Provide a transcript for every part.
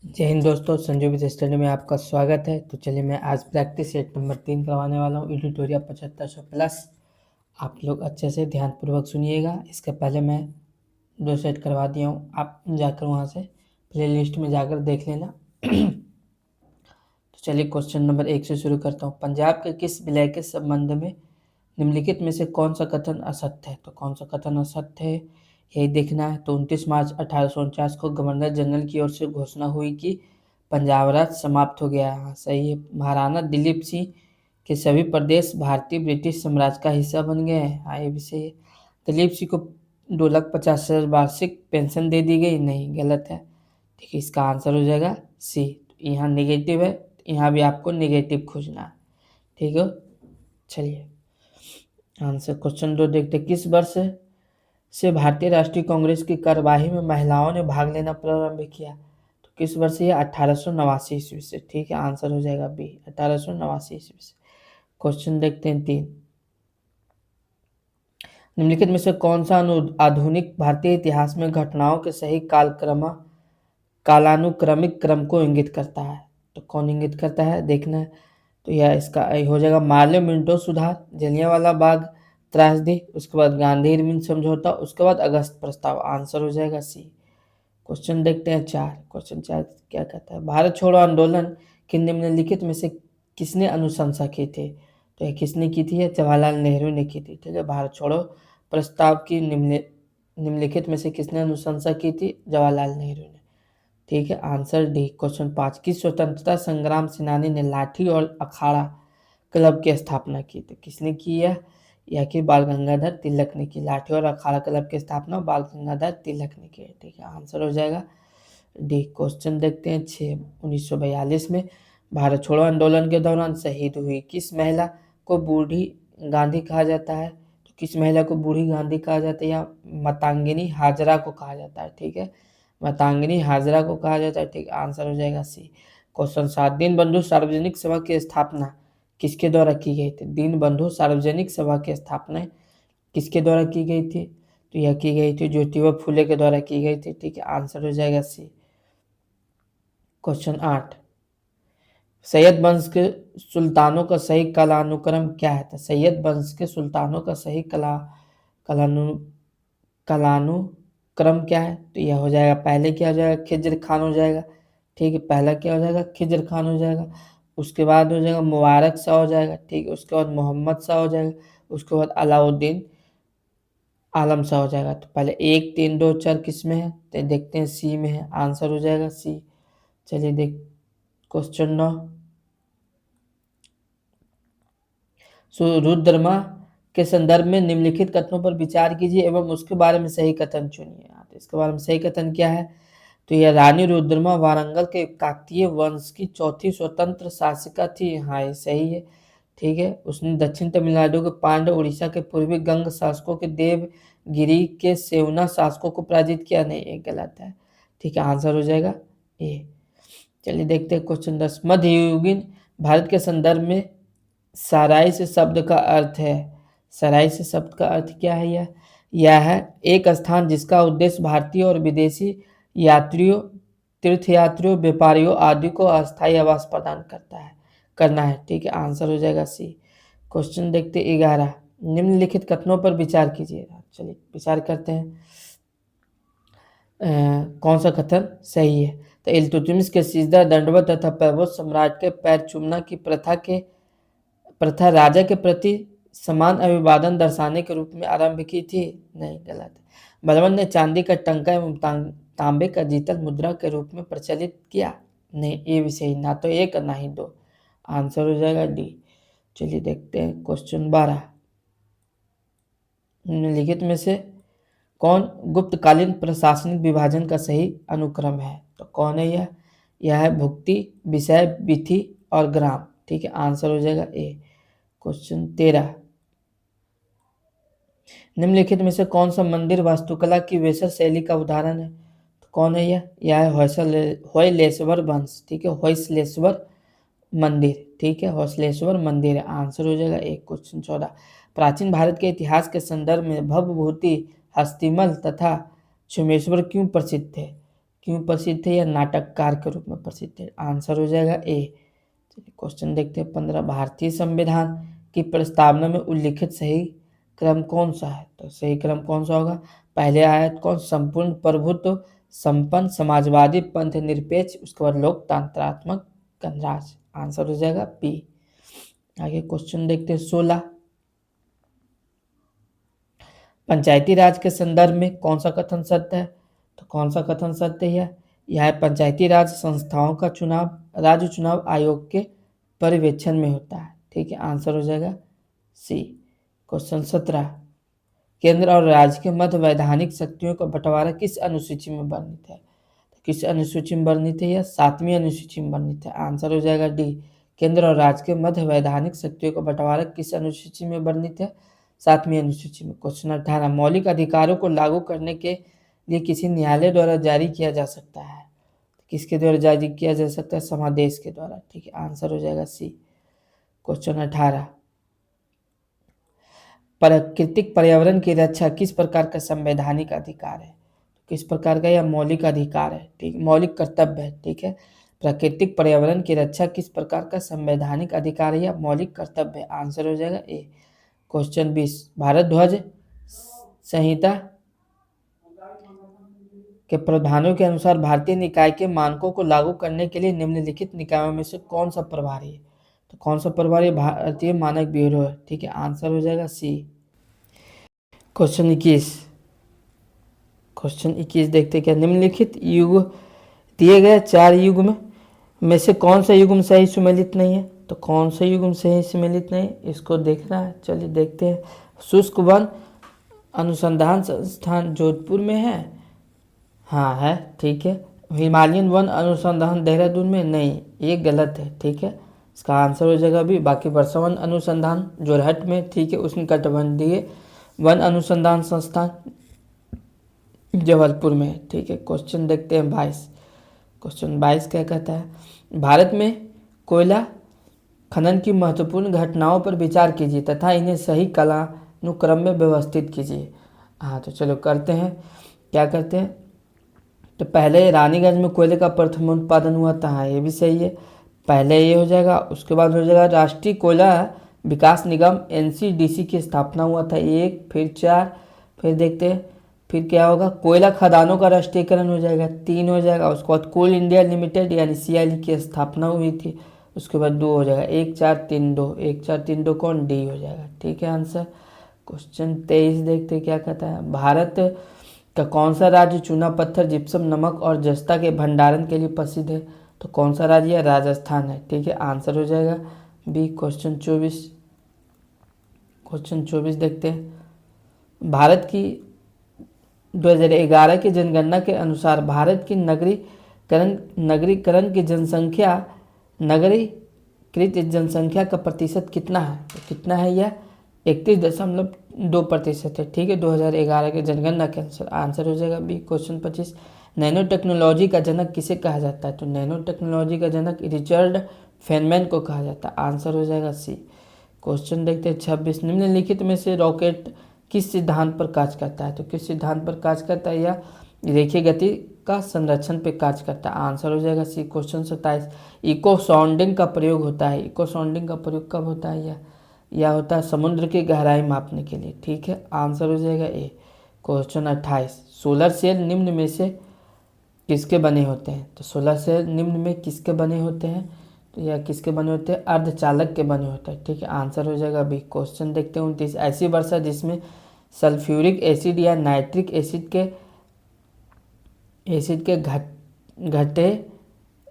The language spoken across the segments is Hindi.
जय हिंद दोस्तों, संजू विद स्टडी में आपका स्वागत है। तो चलिए मैं आज प्रैक्टिस सेट नंबर 3 करवाने वाला हूँ, एडिटोरियल 7500 प्लस। आप लोग अच्छे से ध्यानपूर्वक सुनिएगा। इसके पहले मैं 2 सेट करवा दिया हूँ, आप जाकर वहाँ से प्लेलिस्ट में जाकर देख लेना। तो चलिए क्वेश्चन नंबर 1 से शुरू करता हूँ। पंजाब के किस विलय के संबंध में निम्नलिखित में से कौन सा कथन असत्य है? तो कौन सा कथन असत्य है यही देखना है। तो 29 मार्च 1849 को गवर्नर जनरल की ओर से घोषणा हुई कि पंजाब राज्य समाप्त हो गया। हाँ सही है। महाराणा दिलीप सिंह के सभी प्रदेश भारतीय ब्रिटिश साम्राज्य का हिस्सा बन गए हैं। हाँ ये भी सही है। दिलीप सिंह को 2,50,000 वार्षिक पेंशन दे दी गई। नहीं, गलत है। ठीक है, इसका आंसर हो जाएगा सी। यहाँ नेगेटिव है, यहाँ भी आपको नेगेटिव खोजना है। ठीक है, चलिए आंसर क्वेश्चन 2 देखते। किस वर्ष से भारतीय राष्ट्रीय कांग्रेस की कार्यवाही में महिलाओं ने भाग लेना प्रारंभ किया? तो किस वर्ष? ये 1889 ईस्वी से। ठीक है, आंसर हो जाएगा बी, 1889 ईस्वी से। क्वेश्चन देखते हैं 3। निम्नलिखित में से कौन सा आधुनिक भारतीय इतिहास में घटनाओं के सही कालानुक्रमिक क्रम को इंगित करता है? तो कौन इंगित करता है देखना है। तो यह इसका हो जाएगा मार्ले मिंटो सुधार, जलियांवाला बाग त्रासदी, उसके बाद गांधी इरविन समझौता, उसके बाद अगस्त प्रस्ताव। आंसर हो जाएगा सी। क्वेश्चन देखते हैं 4। क्वेश्चन 4 क्या कहता है? भारत छोड़ो आंदोलन की निम्नलिखित में से किसने अनुशंसा की थी? तो यह किसने की थी? जवाहरलाल नेहरू ने की थी। ठीक है, भारत छोड़ो प्रस्ताव की निम्नलिखित में से किसने अनुशंसा की थी? जवाहरलाल नेहरू ने। ठीक है, आंसर डी। क्वेश्चन 5। किस स्वतंत्रता संग्राम सेनानी ने लाठी और अखाड़ा क्लब की स्थापना की? तो किसने की है? यह कि बाल गंगाधर तिलक ने की। लाठी और अखाड़ा क्लब की स्थापना बाल गंगाधर तिलक ने की। ठीक है, आंसर हो जाएगा डी। क्वेश्चन देखते हैं 6। 1942 में भारत छोड़ो आंदोलन के दौरान शहीद हुई किस महिला को बूढ़ी गांधी कहा जाता है? तो किस महिला को बूढ़ी गांधी कहा जाता है या मातंगिनी हाजरा को कहा जाता है? ठीक है, मातंगिनी हाजरा को कहा जाता है। ठीक, आंसर हो जाएगा सी। क्वेश्चन 7। दीनबंधु सार्वजनिक सभा की स्थापना किसके द्वारा की गई थी? दीनबंधु सार्वजनिक सभा की स्थापना किसके द्वारा की गई थी? तो यह की गई थी ज्योतिबा फुले के द्वारा की गई थी। ठीक है, आंसर हो जाएगा सी। क्वेश्चन 8। सैयद वंश के सुल्तानों का सही कालानुक्रम क्या है? तो सैयद वंश के सुल्तानों का सही कालानुक्रम क्या है? तो यह हो जाएगा, पहले क्या हो जाएगा? खिज्र खान हो जाएगा। ठीक है, पहला क्या हो जाएगा? खिज्र खान हो जाएगा। उसके बाद हो जाएगा मुबारक शाह हो जाएगा। ठीक है, उसके बाद मोहम्मद शाह हो जाएगा। उसके बाद अलाउद्दीन आलम शाह हो जाएगा। तो पहले 1, 3, 2, 4 किस में है? तो देखते हैं सी में है। आंसर हो जाएगा सी। चलिए देख क्वेश्चन 9। रुद्रमा के संदर्भ में निम्नलिखित कथनों पर विचार कीजिए एवं उसके बारे में सही कथन चुनिए। तो इसके बारे में सही कथन क्या है? तो यह रानी रुद्रमा वारंगल के काकतीय वंश की चौथी स्वतंत्र शासिका थी। हाँ ये सही है। ठीक है, उसने दक्षिण तमिलनाडु के पांड्य, उड़ीसा के पूर्वी गंग शासकों के देवगिरी के सेवना शासकों को पराजित किया। नहीं, ये गलत है। ठीक है, आंसर हो जाएगा ए। चलिए देखते हैं क्वेश्चन 10। मध्ययुगीन भारत के संदर्भ में सराय से शब्द का अर्थ है। सराय से शब्द का अर्थ क्या है? यह है एक स्थान जिसका उद्देश्य भारतीय और विदेशी यात्रियों, तीर्थयात्रियों, व्यापारियों आदि को अस्थायी आवास प्रदान करना है। ठीक है, आंसर हो जाएगा सी। क्वेश्चन देखते 11। निम्नलिखित कथनों पर विचार कीजिए। चलिए विचार करते हैं कौन सा कथन सही है। तो इल्तुतमिश के सिजदा, दंडवत तथा पैबोस सम्राट के पैर चूमना की प्रथा राजा के प्रति समान अभिवादन दर्शाने के रूप में आरंभ की थी। नहीं, गलत है। बलबन ने चांदी का टंका एवं तांबे का जीतल मुद्रा के रूप में प्रचलित किया। नहीं, ये भी सही, ना तो एक और ना ही दो। आंसर हो जाएगा डी। चलिए देखते हैं क्वेश्चन 12। निम्नलिखित में से कौन गुप्तकालीन प्रशासनिक विभाजन का सही अनुक्रम है? तो कौन है यह है भुक्ति, विषय, विधि और ग्राम। ठीक है, आंसर हो जाएगा ए। क्वेश्चन 13। निम्नलिखित में से कौन सा मंदिर वास्तुकला की वेसर शैली का उदाहरण है? तो कौन है यह है होयलेश्वर वंश। ठीक है, होयसलेश्वर मंदिर। ठीक है, होयसलेश्वर मंदिर है। आंसर हो जाएगा एक। क्वेश्चन 14। प्राचीन भारत के इतिहास के संदर्भ में भवभूति, हस्तिमल तथा क्षमेश्वर क्यों प्रसिद्ध थे? क्यों प्रसिद्ध है? यह नाटककार के रूप में प्रसिद्ध है। आंसर हो जाएगा ए। चलिए क्वेश्चन देखते हैं 15। भारतीय संविधान की प्रस्तावना में उल्लिखित सही क्रम कौन सा है? तो सही क्रम कौन सा होगा? पहले आयत कौन? संपूर्ण प्रभुत्व, संपन्न, समाजवादी, पंथ निरपेक्ष, उसके बाद लोकतंत्रात्मक गणराज्य। आंसर हो जाएगा बी। आगे क्वेश्चन देखते हैं 16। पंचायती राज के संदर्भ में कौन सा कथन सत्य है? तो कौन सा कथन सत्य है? यह पंचायती राज संस्थाओं का चुनाव राज्य चुनाव आयोग के पर्यवेक्षण में होता है। ठीक है, आंसर हो जाएगा सी। क्वेश्चन 17। केंद्र और राज्य के मध्य वैधानिक शक्तियों का बंटवारा किस अनुसूची में वर्णित है? तो किस अनुसूची में वर्णित है? यह 7वीं अनुसूची में वर्णित है। आंसर हो जाएगा डी। केंद्र और राज्य के मध्य वैधानिक शक्तियों का बंटवारा किस अनुसूची में वर्णित है? 7वीं अनुसूची में। क्वेश्चन 18। मौलिक अधिकारों को लागू करने के लिए किसी न्यायालय द्वारा जारी किया जा सकता है? किसके द्वारा जारी किया जा सकता है? समादेश के द्वारा। ठीक है, आंसर हो जाएगा सी। क्वेश्चन 18। प्राकृतिक पर्यावरण की रक्षा किस प्रकार का संवैधानिक अधिकार है? किस प्रकार का? यह मौलिक अधिकार है। ठीक, मौलिक कर्तव्य है। ठीक है, प्राकृतिक पर्यावरण की रक्षा किस प्रकार का संवैधानिक अधिकार है? या मौलिक कर्तव्य है। आंसर हो जाएगा ए। क्वेश्चन 20। भारत ध्वज संहिता के प्रावधानों के अनुसार भारतीय निकाय के मानकों को लागू करने के लिए निम्नलिखित निकायों में से कौन सा प्रभारी है? तो कौन सा प्रभारी? भारतीय मानक ब्यूरो है। ठीक है, आंसर हो जाएगा सी। क्वेश्चन 21। क्वेश्चन 21 देखते क्या? निम्नलिखित युग दिए गए 4 युग्म में से कौन सा युग्म सही सुमेलित नहीं है? तो कौन सा युग्म सही सुमेलित नहीं, इसको देखना है। चलिए देखते हैं। शुष्क वन अनुसंधान संस्थान जोधपुर में है। हाँ है। ठीक है। हिमालयन वन अनुसंधान देहरादून में नहीं, ये गलत है। ठीक है, इसका आंसर हो जाएगा भी। बाकी वर्षावन अनुसंधान जोरहट में, ठीक है, उष्णकटिबंधीय वन अनुसंधान संस्थान जबलपुर में। ठीक है, क्वेश्चन देखते हैं 22। क्वेश्चन 22 क्या कहता है? भारत में कोयला खनन की महत्वपूर्ण घटनाओं पर विचार कीजिए तथा इन्हें सही कालानुक्रम में व्यवस्थित कीजिए। हाँ, तो चलो करते हैं। क्या करते हैं? तो पहले रानीगंज में कोयले का प्रथम उत्पादन हुआ था। हाँ, ये भी सही है। पहले ये हो जाएगा, उसके बाद हो जाएगा राष्ट्रीय कोयला विकास निगम NCDC की स्थापना हुआ था 1, फिर 4, फिर देखते हैं फिर क्या होगा? कोयला खदानों का राष्ट्रीयकरण हो जाएगा 3 हो जाएगा। उसके बाद कोल इंडिया लिमिटेड यानी CIL की स्थापना हुई थी। उसके बाद 2 हो जाएगा। 1 4 3 2, 1 4 3 2 कौन? डी हो जाएगा। ठीक है, आंसर। क्वेश्चन 23 देखते क्या कहता है? भारत का कौन सा राज्य चूना पत्थर, जिप्सम, नमक और जस्ता के भंडारण के लिए प्रसिद्ध है? तो कौन सा राज्य है? राजस्थान है। ठीक है, आंसर हो जाएगा बी। क्वेश्चन 24। क्वेश्चन 24 देखते हैं। भारत की 2011 की जनगणना के अनुसार भारत की नगरीकरण की जनसंख्या, नगरीकृत जनसंख्या का प्रतिशत कितना है? तो कितना है यह? 31.2% है। ठीक है, 2011 के जनगणना के अनुसार। आंसर हो जाएगा बी। क्वेश्चन 25। नैनो टेक्नोलॉजी का जनक किसे कहा जाता है? तो नैनो टेक्नोलॉजी का जनक रिचर्ड फेनमैन को कहा जाता है। आंसर हो जाएगा सी। क्वेश्चन देखते हैं 26। निम्नलिखित में से रॉकेट किस सिद्धांत पर कार्य करता है? तो किस सिद्धांत पर कार्य करता है? या रेखीय गति का संरक्षण पर कार्य करता है। आंसर हो जाएगा सी। क्वेश्चन 27। इको साउंडिंग का प्रयोग होता है। इको साउंडिंग का प्रयोग कब होता है? या होता है समुद्र की गहराई मापने के लिए। ठीक है, आंसर हो जाएगा ए। क्वेश्चन 28। सोलर सेल निम्न में से किसके बने होते हैं? तो सोलर सेल निम्न में किसके बने होते हैं? तो या किसके बने होते हैं? अर्धचालक के बने होते हैं। ठीक है, आंसर हो जाएगा बी। क्वेश्चन देखते हैं 29। ऐसी वर्षा जिसमें सल्फ्यूरिक एसिड या नाइट्रिक एसिड के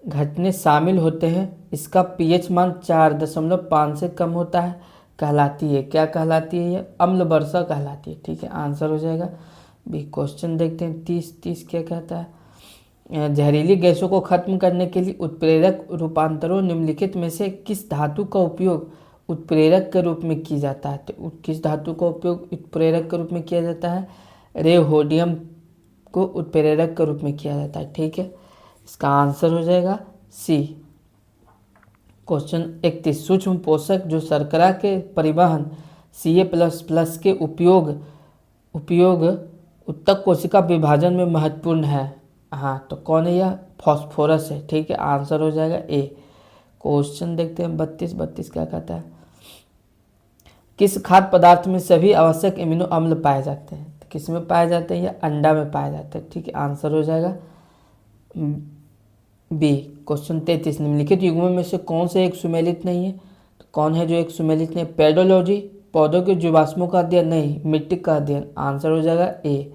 घटने शामिल होते हैं, इसका pH मान 4.5 से कम होता है, कहलाती है क्या? कहलाती है ये अम्ल वर्षा कहलाती है। ठीक है, आंसर हो जाएगा बी। क्वेश्चन देखते हैं 30 क्या कहता है? जहरीली गैसों को खत्म करने के लिए उत्प्रेरक रूपांतरों निम्नलिखित में से किस धातु का उपयोग उत्प्रेरक के रूप में किया जाता है? तो किस धातु का उपयोग उत्प्रेरक के रूप में किया जाता है? रेहोडियम को उत्प्रेरक के रूप में किया जाता है। ठीक है, इसका आंसर हो जाएगा सी। क्वेश्चन 31। सूक्ष्म पोषक जो शर्करा के परिवहन Ca++ के उपयोग उत्तक कोशिका विभाजन में महत्वपूर्ण है। हाँ, तो कौन है यह? फॉस्फोरस है। ठीक है, आंसर हो जाएगा ए। क्वेश्चन देखते हैं 32। 32 क्या कहता है? किस खाद्य पदार्थ में सभी आवश्यक एमिनो अम्ल पाए जाते हैं? तो किस में पाए जाते हैं? या अंडा में पाए जाते हैं। ठीक है, आंसर हो जाएगा बी। क्वेश्चन 33। निम्नलिखित युग्मों में से कौन से एक सुमेलित नहीं है? तो कौन है जो एक सुमेलित नहीं? पेडोलॉजी, पौधों के जीवाश्मों का अध्ययन, नहीं मिट्टी का अध्ययन। आंसर हो जाएगा ए।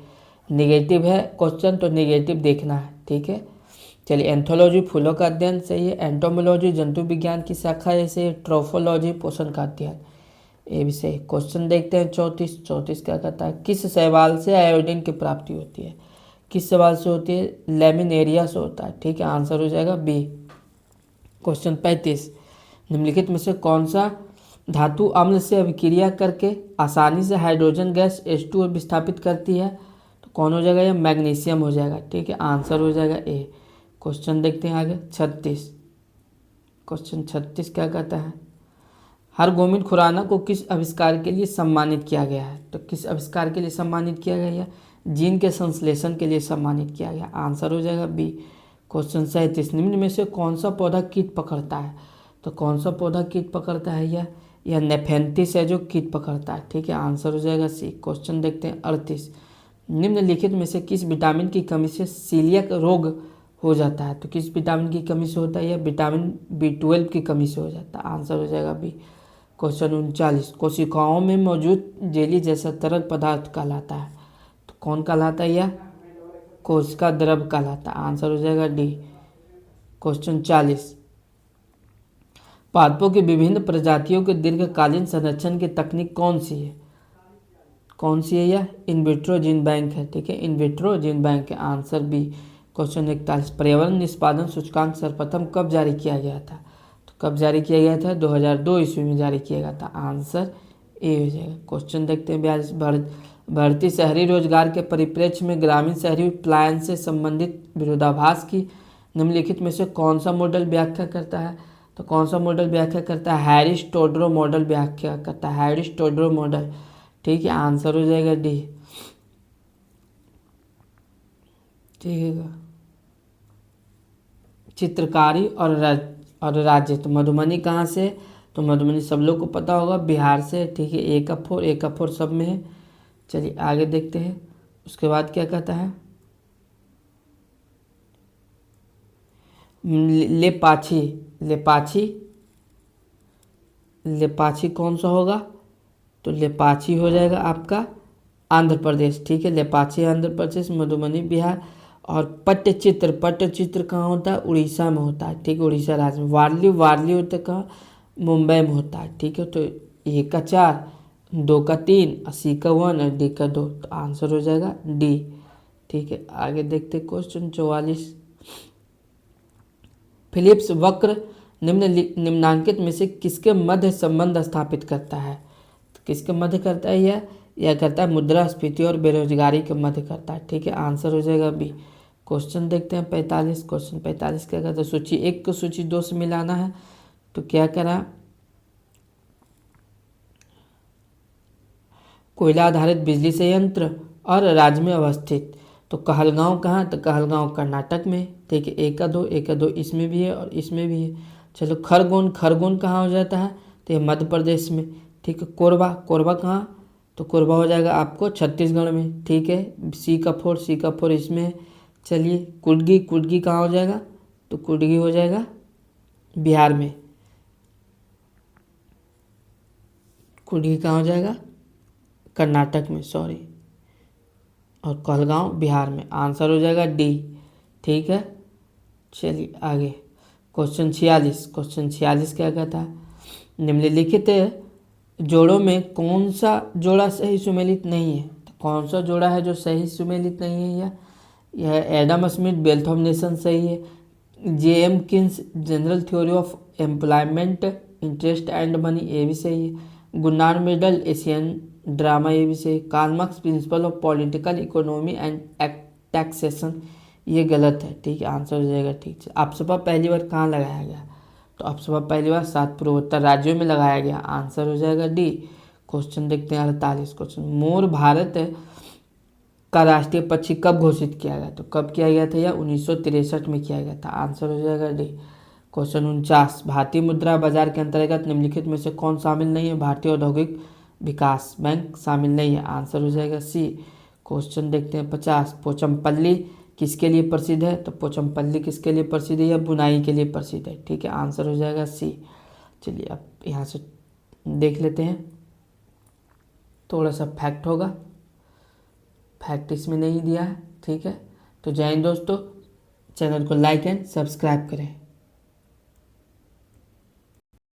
निगेटिव है क्वेश्चन, तो निगेटिव देखना है। ठीक है, चलिए। एंथोलॉजी, फूलों का अध्ययन सही है। एंटोमोलॉजी, जंतु विज्ञान की शाखा है सही है। ट्रोफोलॉजी, पोषण का अध्ययन, ये भी सही। क्वेश्चन देखते हैं 34। 34 क्या कहता है? किस शैवाल से आयोडीन की प्राप्ति होती है? किस शैवाल से होती है? लेमिनेरिया से होता है। ठीक है, आंसर हो जाएगा बी। क्वेश्चन 35। निम्नलिखित में से कौन सा धातु अम्ल से अभिक्रिया करके आसानी से हाइड्रोजन गैस H2O विस्थापित करती है? तो कौन हो जाएगा? यह मैग्नीशियम हो जाएगा। ठीक है, आंसर हो जाएगा ए। क्वेश्चन देखते हैं आगे 36। क्वेश्चन 36 क्या कहता है? हरगोविंद खुराना को किस आविष्कार के लिए सम्मानित किया गया है? तो किस आविष्कार के लिए सम्मानित किया गया है? जीन के संश्लेषण के लिए सम्मानित किया गया। आंसर हो जाएगा बी। क्वेश्चन 37। निम्न में से कौन सा पौधा कीट पकड़ता है? तो कौन सा पौधा कीट पकड़ता है? यह नेफेंथिस है जो कीट पकड़ता है। ठीक है, आंसर हो जाएगा सी। क्वेश्चन देखते हैं 38। निम्नलिखित में से किस विटामिन की कमी से सीलियक रोग हो जाता है? तो किस विटामिन की कमी से होता है? यह विटामिन B12 की कमी से हो जाता है। आंसर हो जाएगा बी। क्वेश्चन 39। कोशिकाओं में मौजूद जेली जैसा तरल पदार्थ कहलाता है? तो कौन कहलाता है? यह कोशिका द्रव कहलाता है। आंसर हो जाएगा डी। क्वेश्चन 40। पादपों की विभिन्न प्रजातियों के दीर्घकालीन संरक्षण की तकनीक कौन सी है? कौन सी है? यह इन विट्रो जीन बैंक है। ठीक है, इन विट्रो जीन बैंक है। Answer B. क्वेश्चन 41। पर्यावरण निष्पादन सूचकांक सर्वप्रथम कब जारी किया गया था? तो कब जारी किया गया था? 2002 ईस्वी में जारी किया गया था। आंसर ए हो जाएगा। क्वेश्चन देखते हैं 42। बढ़ती शहरी रोजगार के परिप्रेक्ष्य में ग्रामीण शहरी पलायन से संबंधित विरोधाभास की निम्नलिखित में से कौन सा मॉडल व्याख्या करता है? तो कौन सा मॉडल व्याख्या करता है? हैरिस टोड्रो मॉडल व्याख्या करता है। Harris Todaro model. ठीक है, आंसर हो जाएगा डी। ठीक है, चित्रकारी और राज्य। तो मधुबनी कहाँ से? तो मधुबनी सब लोग को पता होगा, बिहार से। ठीक है, ए का फोर सब में है। चलिए आगे देखते हैं। उसके बाद क्या कहता है? लेपाची। लेपाची। लेपाची कौन सा होगा? तो लेपाची हो जाएगा आपका आंध्र प्रदेश। ठीक है, लेपाची आंध्र प्रदेश, मधुबनी बिहार। और पट्टचित्र। पट्टचित्र कहाँ होता है? उड़ीसा में होता है। ठीक है, उड़ीसा राज्य में। वारली। वारली होता है कहाँ? मुंबई में होता है। ठीक है, तो ए का 4, 2 का 3, सी का 1 और डी का 2। तो आंसर हो जाएगा डी। ठीक है, आगे देखते क्वेश्चन 44। फिलिप्स वक्र निम्नांकित में से किसके मध्य संबंध स्थापित करता है? तो किसके मध्य करता है? यह करता है मुद्रास्फीति और बेरोजगारी के मध्य करता है। ठीक है, आंसर हो जाएगा बी। क्वेश्चन देखते हैं 45। क्वेश्चन 45 क्या कहता है? सूची 1 को सूची 2 से मिलाना है। तो क्या करा? कोयला आधारित बिजली संयंत्र और राज्य में अवस्थित। तो कहलगांव कहाँ? तो कहलगांव कर्नाटक में। ठीक है, एक का दो इसमें भी है और इसमें भी है। चलो खरगोन। खरगोन कहाँ हो जाता है? तो ये मध्य प्रदेश में। ठीक है, कोरबा। कोरबा कहाँ? तो कोरबा हो जाएगा आपको छत्तीसगढ़ में। ठीक है, सी का फोर इसमें है। चलिए कुडगी। कुडगी कहाँ हो जाएगा? तो कुडगी हो जाएगा बिहार में। कुडगी कहाँ हो जाएगा? कर्नाटक में, सॉरी। और कहलगांव बिहार में। आंसर हो जाएगा डी। ठीक है, चलिए आगे। क्वेश्चन 46। क्वेश्चन 46 क्या कहता है? निम्नलिखित जोड़ों में कौन सा जोड़ा सही सुमेलित नहीं है? तो कौन सा जोड़ा है जो सही सुमेलित नहीं है? यह Adam Smith wealth of nation सही है। J.M. Keynes general theory of employment interest and money, ये भी सही है। गुन्नार मेडल एशियन ड्रामा, ये भी सही। Karl Marx principle of political economy and taxation, ये गलत है। ठीक है, आंसर हो जाएगा ठीक है। अप्सपा पहली बार कहाँ लगाया गया? तो अप्सपा पहली बार 7 पूर्वोत्तर राज्यों में लगाया गया। आंसर हो जाएगा डी। क्वेश्चन देखते हैं 48। क्वेश्चन मोर भारत का राष्ट्रीय पक्षी कब घोषित किया गया? तो कब किया गया था? यह 1963 में किया गया था। आंसर हो जाएगा डी। क्वेश्चन 49, भारतीय मुद्रा बाजार के अंतर्गत निम्नलिखित में से कौन शामिल नहीं है? भारतीय औद्योगिक विकास बैंक शामिल नहीं है। आंसर हो जाएगा सी। क्वेश्चन देखते हैं 50, पोचमपल्ली किसके लिए प्रसिद्ध है? तो पोचमपल्ली किसके लिए प्रसिद्ध है? यह बुनाई के लिए प्रसिद्ध है। ठीक है, आंसर हो जाएगा सी। चलिए अब यहाँ से देख लेते हैं, थोड़ा सा फैक्ट होगा, फैक्ट इसमें नहीं दिया है। ठीक है, तो जय हिंद दोस्तों, चैनल को लाइक एंड सब्सक्राइब करें।